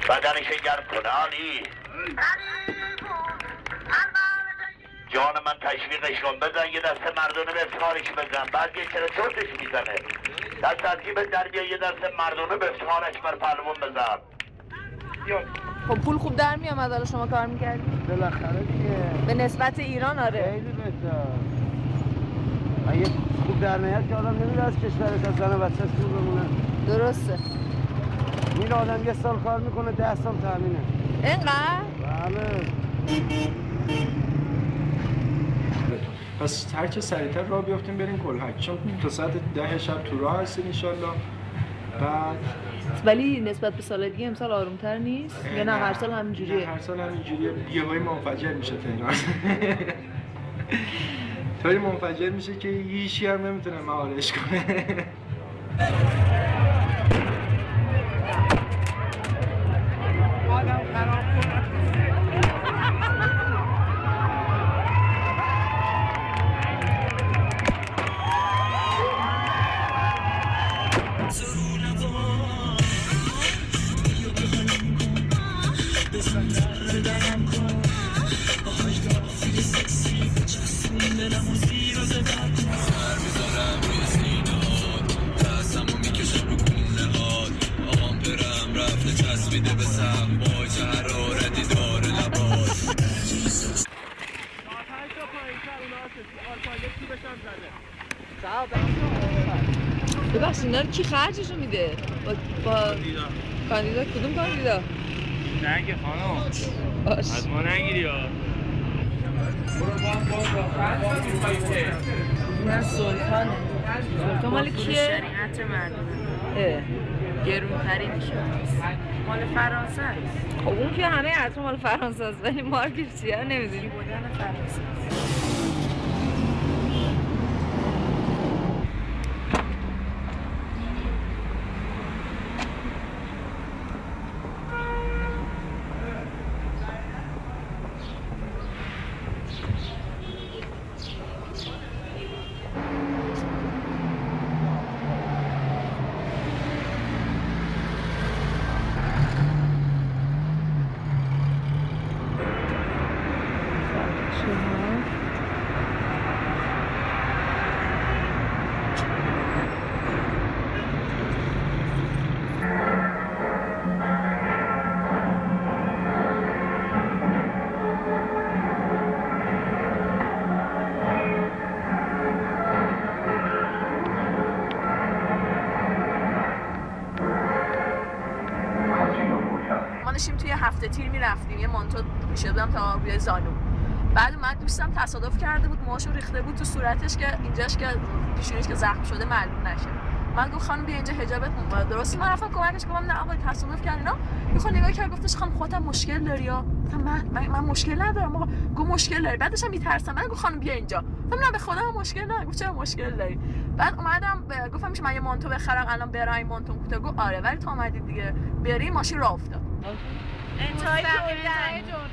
بدنش گرم کنه علی. جان من تشویقشون بزن، یه دسته مردونه به افتخارش بزن. بعد یه چرا چرتش میزنه. دست از جیب در بیا، یه دسته مردونه به افتخارش بر پهلوان بزن. خب پول خوب در میامد حالا شما کار میکردید؟ بالاخره دیگه به نسبت ایران آره. خیلی بهتر. اگه خوب در نیاد که آدم نمیره از کشورش از زن و بچه‌ش دور بمونه. درسته. این آدم یه سال کار میکنه 10 سال تامینه. اینقدر؟ بله. پس هر چه سریعتر راه بیافتیم بریم کلهک، چون تا ساعت 10 شب تو راه هستیم انشالله. بعد ولی نسبت به سال دیگه امسال آرومتر نیست؟ یا نه هر سال همینجوریه؟ هر سال همینجوریه. یهویی منفجر میشه تهران. طوری منفجر میشه که هیچی هم نمیتونه مهارش کنه. ببخشید اینا رو کی خرجشو میده؟ با کاندیدا کدوم کاندیدا؟ نگه خانم از ما نگیری ها. من سلطانه. سلطان مال کیه؟ شریعت مردمه. گرونتری میشه. مال فرانسه است. خب اون که همه عطر مال فرانسه است ولی مارکش چیه نمیدونی. بودن فرانسه است. توی هفته تیر میرفتیم یه مانتو پوشیده بودم تا روی زانو. بعد من دوستم تصادف کرده بود، موهاشو ریخته بود تو صورتش که اینجاش که پیشونیش که زخم شده معلوم نشه. من گفتم خانم بیا اینجا حجابت درست. من رفتم کمکش کردم نه آقا تصادف کردن اینا. یهو نگاه کرد گفتش خانم خودت مشکل داری یا؟ من مشکل ندارم آقا. گفت مشکل داری. بعدش هم میترسم. من گفتم خانم بیا اینجا. گفتم نه به خدا مشکل ندارم. گفت چرا مشکل داری؟ بعد اومدم گفتم میشه من یه مانتو بخرم الان برای این مانتو کوتاه. گفت آره ولی تو اومدی دیگه بری ماشین راه افتاد. انتهای جردن